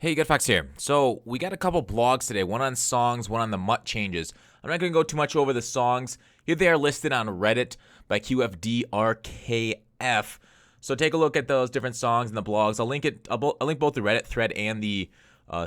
Hey, Good Fox here. So we got a couple blogs today, one on songs, one on the MUT changes. I'm not going to go too much over the songs. Here they are listed on Reddit by QFDRKF. So take a look at those different songs and the blogs. I'll link both the Reddit thread and the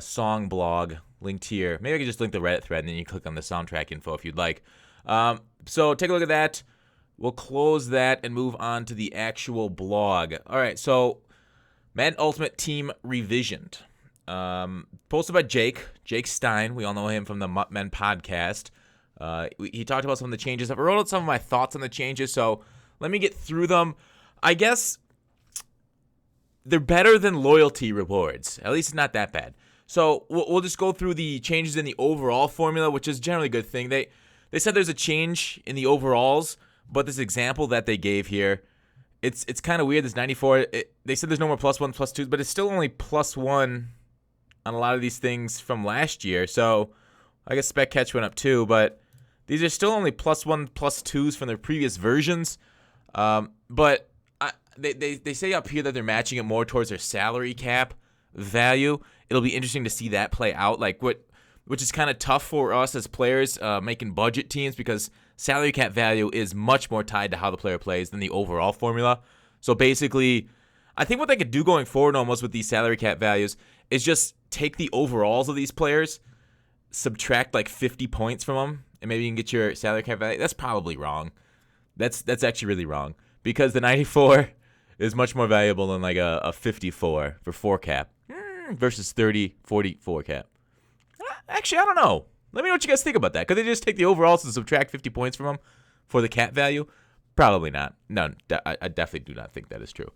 song blog linked here. Maybe I could just link the Reddit thread and then you click on the soundtrack info if you'd like. So take a look at that. We'll close that and move on to the actual blog. All right, so Madden Ultimate Team Revisioned. Posted by Jake Stein. We all know him from the Mutt Men podcast. He talked about some of the changes. I wrote out some of my thoughts on the changes, so let me get through them. I guess they're better than loyalty rewards. At least it's not that bad. So we'll just go through the changes in the overall formula, which is generally a good thing. They said there's a change in the overalls, but this example that they gave here, it's kind of weird. This 94, they said there's no more +1, +2s, but it's still only +1 on a lot of these things from last year. So I guess spec catch went up too, but these are still only +1, +2s from their previous versions. But they say up here that they're matching it more towards their salary cap value. It'll be interesting to see that play out, which is kind of tough for us as players making budget teams, because salary cap value is much more tied to how the player plays than the overall formula. So basically, I think what they could do going forward almost with these salary cap values is just take the overalls of these players, subtract like 50 points from them, and maybe you can get your salary cap value. That's probably wrong. That's actually really wrong, because the 94 is much more valuable than like a 54 for 4 cap versus 30, 44 cap. Actually, I don't know. Let me know what you guys think about that. Could they just take the overalls and subtract 50 points from them for the cap value? Probably not. No, I definitely do not think that is true.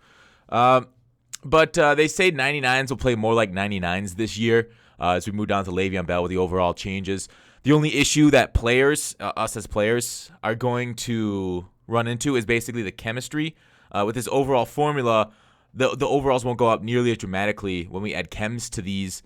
But they say 99s will play more like 99s this year as we move down to Le'Veon Bell with the overall changes. The only issue that players, us as players, are going to run into is basically the chemistry. With this overall formula, the overalls won't go up nearly as dramatically when we add chems to these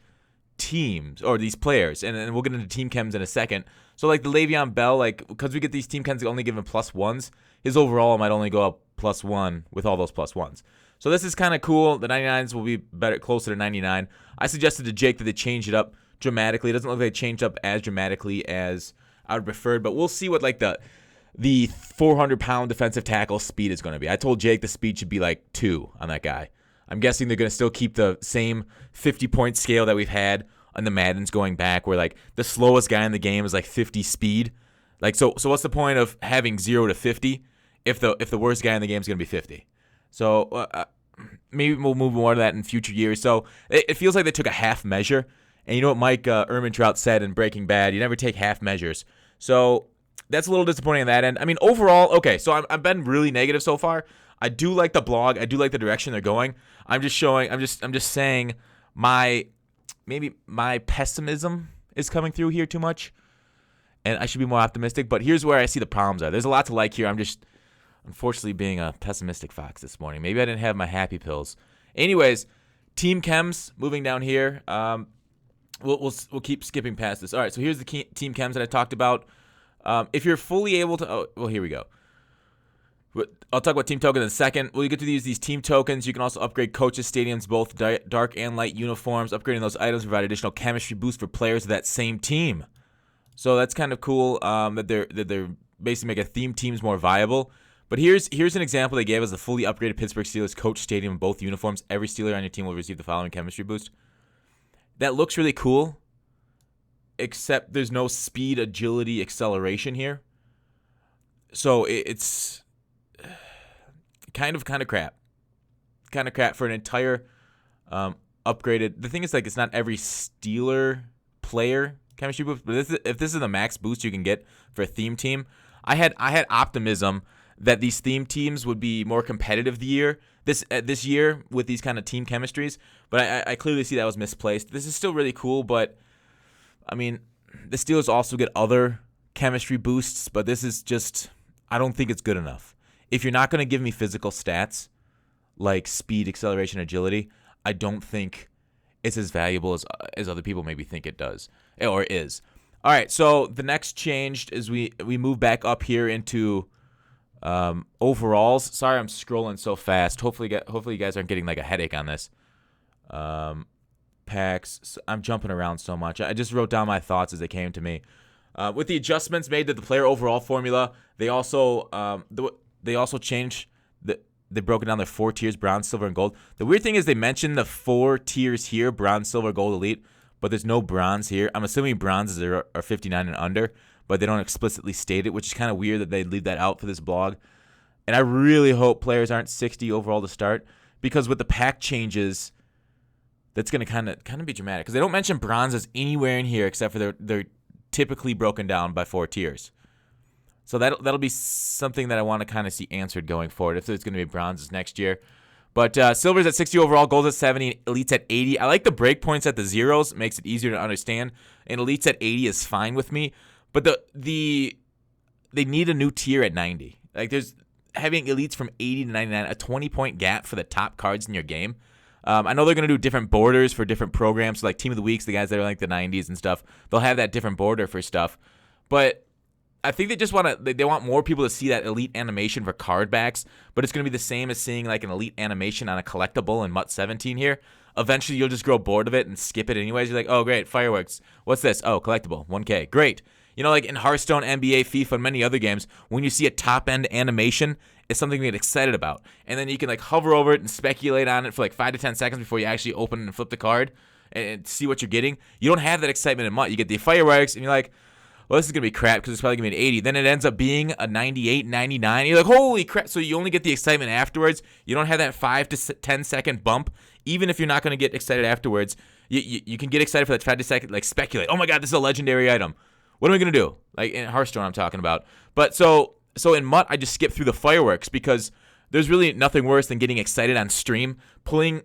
teams or these players, and we'll get into team chems in a second. So like the Le'Veon Bell, because we get these team chems only given +1s, his overall might only go up +1 with all those +1s. So this is kind of cool. The 99s will be better, closer to 99. I suggested to Jake that they change it up dramatically. It doesn't look like they changed up as dramatically as I would preferred, but we'll see what like the 400-pound defensive tackle speed is going to be. I told Jake the speed should be like 2 on that guy. I'm guessing they're going to still keep the same 50-point scale that we've had on the Maddens going back, where like the slowest guy in the game is like 50 speed. Like so what's the point of having 0 to 50 if the worst guy in the game is going to be 50? So maybe we'll move more to that in future years. So it feels like they took a half measure. And you know what Mike Ehrmantraut said in Breaking Bad? You never take half measures. So that's a little disappointing on that end. I mean, overall, okay, so I've been really negative so far. I do like the blog. I do like the direction they're going. I'm just saying maybe my pessimism is coming through here too much, and I should be more optimistic. But here's where I see the problems are. There's a lot to like here. I'm just unfortunately being a pessimistic fox this morning. Maybe I didn't have my happy pills. Anyways, team chems moving down here. We'll keep skipping past this. All right, so here's the team chems that I talked about. If you're fully able to, here we go. I'll talk about team tokens in a second. Well, you get to use these team tokens. You can also upgrade coaches' stadiums, both dark and light uniforms. Upgrading those items provide additional chemistry boost for players of that same team. So that's kind of cool that they're basically making theme teams more viable. But here's an example they gave us: the fully upgraded Pittsburgh Steelers coach stadium in both uniforms. Every Steeler on your team will receive the following chemistry boost. That looks really cool, except there's no speed, agility, acceleration here. So it's kind of crap. Kind of crap for an entire upgraded. The thing is, like, it's not every Steeler player chemistry boost, but if this is the max boost you can get for a theme team, I had optimism that these theme teams would be more competitive this year with these kind of team chemistries, but I clearly see that was misplaced. This is still really cool, but I mean, the Steelers also get other chemistry boosts, but this is just, I don't think it's good enough. If you're not going to give me physical stats like speed, acceleration, agility, I don't think it's as valuable as other people maybe think it does or is. All right, so the next change is we move back up here into overalls. Sorry, I'm scrolling so fast. Hopefully you guys aren't getting like a headache on this. packs. I'm jumping around so much. I just wrote down my thoughts as they came to me. With the adjustments made to the player overall formula, they also changed they broke down their 4 tiers: bronze, silver, and gold. The weird thing is they mentioned the 4 tiers here: bronze, silver, gold, elite, but there's no bronze here. I'm assuming bronzes are 59 and under, but they don't explicitly state it, which is kind of weird that they leave that out for this blog. And I really hope players aren't 60 overall to start, because with the pack changes, that's going to kind of be dramatic, because they don't mention bronzes anywhere in here except for they're typically broken down by 4 tiers. So that'll be something that I want to kind of see answered going forward, if there's going to be bronzes next year. But silver's at 60 overall, gold's at 70, elite's at 80. I like the breakpoints at the zeros, makes it easier to understand. And elite's at 80 is fine with me. But they need a new tier at 90. Like, there's having elites from 80 to 99, a 20-point gap for the top cards in your game. I know they're going to do different borders for different programs. So like Team of the Weeks, the guys that are like the 90s and stuff, they'll have that different border for stuff. But I think they just they want more people to see that elite animation for card backs, but it's going to be the same as seeing like an elite animation on a collectible in MUT 17 here. Eventually, you'll just grow bored of it and skip it anyways. You're like, oh, great, fireworks. What's this? Oh, collectible, 1K. Great. You know, like in Hearthstone, NBA, FIFA, and many other games, when you see a top-end animation, it's something to get excited about. And then you can like hover over it and speculate on it for like 5 to 10 seconds before you actually open and flip the card and see what you're getting. You don't have that excitement in MUT. You get the fireworks, and you're like, well, this is going to be crap because it's probably going to be an 80. Then it ends up being a 98, 99. You're like, holy crap. So you only get the excitement afterwards. You don't have that 5 to 10 second bump. Even if you're not going to get excited afterwards, you can get excited for that 5 to second, like speculate. Oh my God, this is a legendary item. What am I going to do? Like in Hearthstone, I'm talking about. But so in MUT, I just skip through the fireworks because there's really nothing worse than getting excited on stream, pulling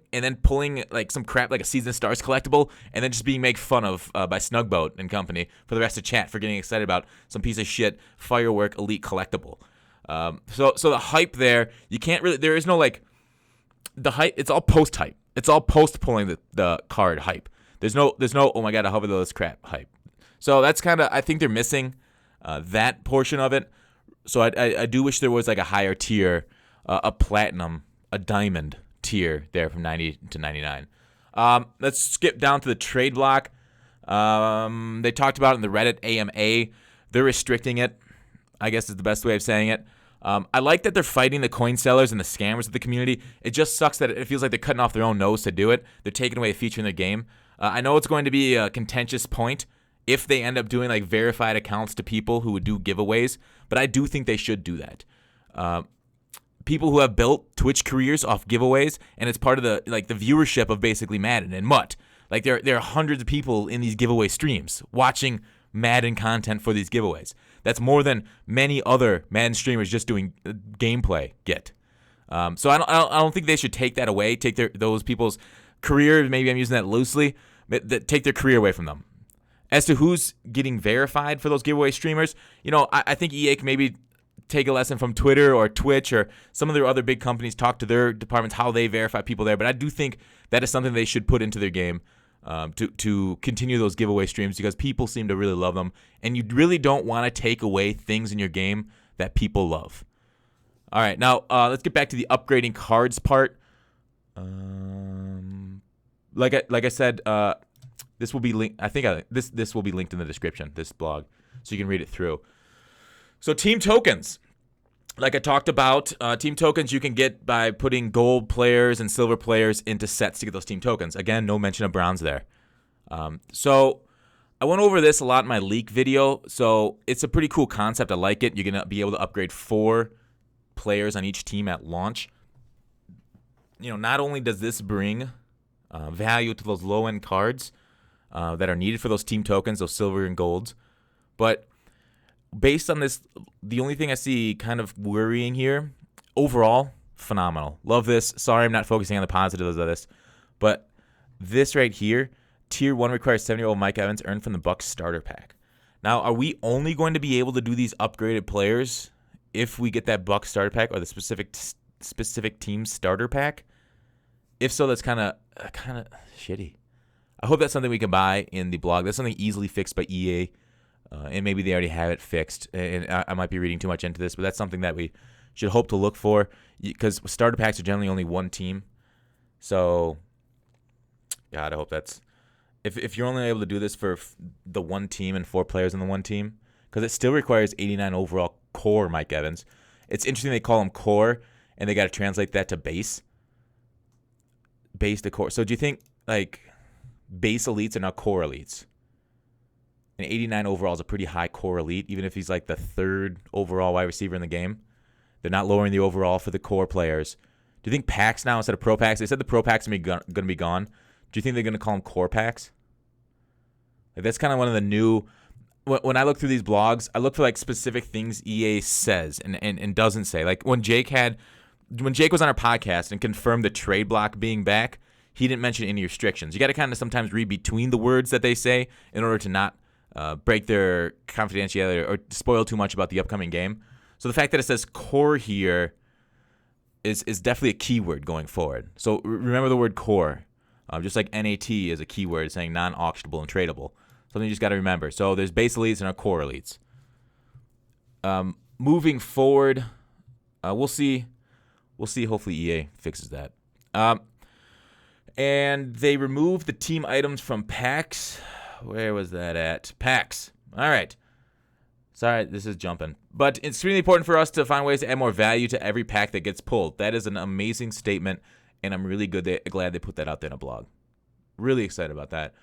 like some crap like a Season of Stars collectible, and then just being made fun of by Snugboat and company for the rest of chat for getting excited about some piece of shit firework elite collectible. So the hype there, you can't really. There is no like the hype. It's all post hype. It's all post pulling the card hype. There's no oh my God, I hover this crap hype. So that's kind of, I think they're missing that portion of it. So I do wish there was like a higher tier. A platinum, a diamond tier there from 90 to 99. Let's skip down to the trade block. They talked about it in the Reddit AMA. They're restricting it, I guess is the best way of saying it. I like that they're fighting the coin sellers and the scammers of the community. It just sucks that it feels like they're cutting off their own nose to do it. They're taking away a feature in their game. I know it's going to be a contentious point if they end up doing like verified accounts to people who would do giveaways, but I do think they should do that. People who have built Twitch careers off giveaways, and it's part of the viewership of basically Madden and MUT. Like there are hundreds of people in these giveaway streams watching Madden content for these giveaways. That's more than many other Madden streamers just doing gameplay get. So I don't think they should take that away. Take those people's career. Maybe I'm using that loosely. But take their career away from them. As to who's getting verified for those giveaway streamers, you know, I think EA can maybe take a lesson from Twitter or Twitch or some of their other big companies, talk to their departments how they verify people there. But I do think that is something they should put into their game to continue those giveaway streams, because people seem to really love them. And you really don't want to take away things in your game that people love. All right, now let's get back to the upgrading cards part. Like I said, this will be linked. I think this will be linked in the description, this blog, so you can read it through. So team tokens, like I talked about, team tokens you can get by putting gold players and silver players into sets to get those team tokens. Again, no mention of bronze there. So I went over this a lot in my leak video. So it's a pretty cool concept. I like it. You're going to be able to upgrade 4 players on each team at launch. You know, not only does this bring value to those low-end cards that are needed for those team tokens, those silver and golds, but based on this, the only thing I see kind of worrying here, overall, phenomenal. Love this. Sorry I'm not focusing on the positives of this. But this right here, Tier 1 requires 70-year-old Mike Evans earned from the Bucks starter pack. Now, are we only going to be able to do these upgraded players if we get that Bucks starter pack or the specific team starter pack? If so, that's kind of shitty. I hope that's something we can buy in the blog. That's something easily fixed by EA. And maybe they already have it fixed, and I might be reading too much into this, but that's something that we should hope to look for, because starter packs are generally only one team. So, God, I hope that's if you're only able to do this for the one team and 4 players in the one team, because it still requires 89 overall core, Mike Evans. It's interesting they call them core, and they got to translate that to base. Base to core. So do you think, like, base elites are now core elites? And 89 overall is a pretty high core elite, even if he's like the 3rd overall wide receiver in the game. They're not lowering the overall for the core players. Do you think packs now instead of pro packs? They said the pro packs are going to be gone. Do you think they're going to call them core packs? Like, that's kind of one of the new. When I look through these blogs, I look for like specific things EA says and doesn't say. Like when Jake was on our podcast and confirmed the trade block being back, he didn't mention any restrictions. You got to kind of sometimes read between the words that they say in order to not break their confidentiality or spoil too much about the upcoming game. So the fact that it says core here is definitely a keyword going forward. So remember the word core. Just like NAT is a keyword saying non-auctionable and tradable. Something you just got to remember. So there's base elites and our core elites. Moving forward, we'll see. We'll see. Hopefully EA fixes that. And they removed the team items from packs. Where was that at? Packs. All right. Sorry, this is jumping. But it's extremely important for us to find ways to add more value to every pack that gets pulled. That is an amazing statement, and I'm really glad they put that out there in a blog. Really excited about that.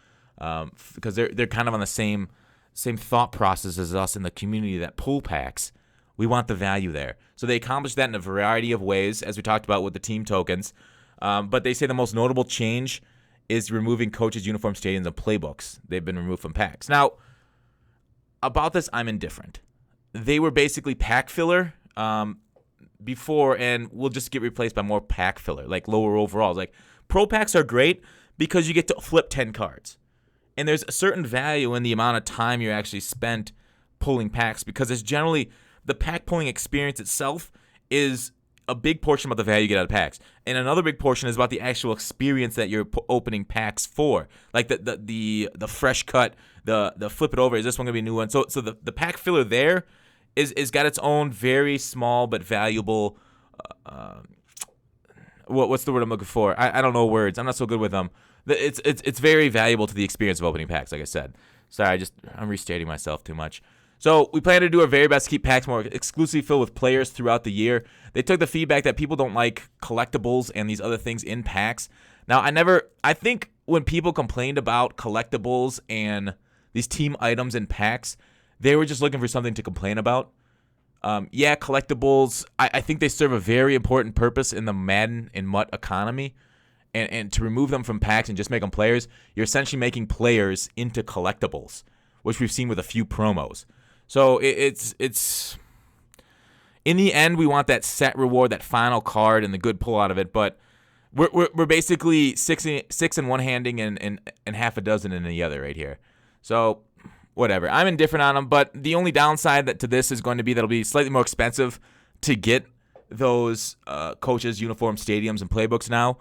Because they're kind of on the same thought process as us in the community that pull packs. We want the value there. So they accomplished that in a variety of ways, as we talked about with the team tokens. But they say the most notable change is removing coaches' uniform stadiums and playbooks. They've been removed from packs. Now, about this, I'm indifferent. They were basically pack filler before, and will just get replaced by more pack filler, like lower overalls. Like pro packs are great because you get to flip 10 cards. And there's a certain value in the amount of time you actually spent pulling packs, because it's generally the pack pulling experience itself is a big portion of the value you get out of packs. And another big portion is about the actual experience that you're opening packs for. Like the fresh cut, the flip it over, is this one going to be a new one? So the pack filler there is got its own very small but valuable what's the word I'm looking for? I don't know words. I'm not so good with them. It's very valuable to the experience of opening packs, like I said. Sorry, I'm restating myself too much. So we plan to do our very best to keep packs more exclusively filled with players throughout the year. They took the feedback that people don't like collectibles and these other things in packs. Now, I think when people complained about collectibles and these team items in packs, they were just looking for something to complain about. Collectibles, I think they serve a very important purpose in the Madden and MUT economy. And to remove them from packs and just make them players, you're essentially making players into collectibles, which we've seen with a few promos. So it's in the end, we want that set reward, that final card, and the good pull out of it. But we're basically six in one handing and half a dozen in the other right here. So whatever, I'm indifferent on them. But the only downside to this is going to be that it'll be slightly more expensive to get those coaches' uniform stadiums and playbooks now.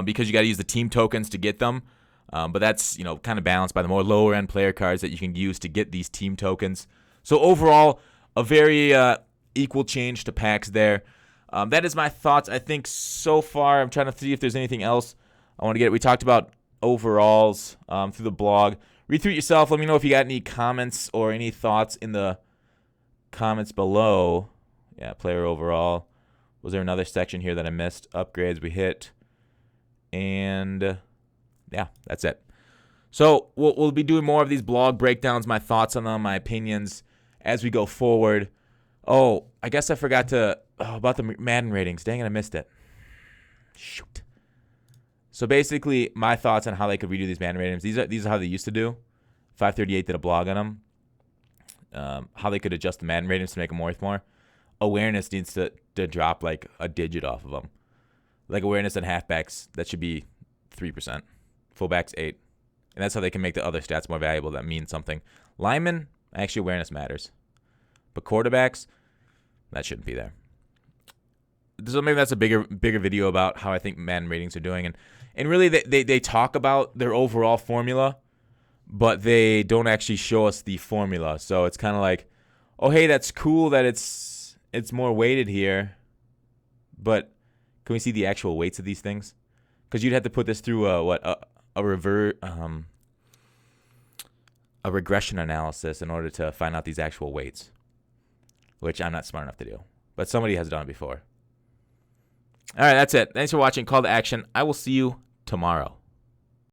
Because you got to use the team tokens to get them. But that's, kind of balanced by the more lower end player cards that you can use to get these team tokens. So overall, a very equal change to packs there. That is my thoughts. I think so far, I'm trying to see if there's anything else I want to get. We talked about overalls through the blog. Read through it yourself. Let me know if you got any comments or any thoughts in the comments below. Yeah, player overall. Was there another section here that I missed? Upgrades we hit. And yeah, that's it. So we'll be doing more of these blog breakdowns, my thoughts on them, my opinions as we go forward. Oh, I guess I forgot about the Madden ratings. Dang it, I missed it. Shoot. So basically, my thoughts on how they could redo these Madden ratings. These are how they used to do. 538 did a blog on them. How they could adjust the Madden ratings to make them worth more. Awareness needs to drop like a digit off of them. Like awareness and halfbacks, that should be 3%. Fullbacks, 8%. And that's how they can make the other stats more valuable. That means something. Linemen, actually awareness matters. But quarterbacks, that shouldn't be there. So maybe that's a bigger video about how I think Madden ratings are doing. And really, they talk about their overall formula, but they don't actually show us the formula. So it's kind of like, oh, hey, that's cool that it's more weighted here, but can we see the actual weights of these things? Because you'd have to put this through a a regression analysis in order to find out these actual weights, which I'm not smart enough to do. But somebody has done it before. All right, that's it. Thanks for watching Call to Action. I will see you tomorrow.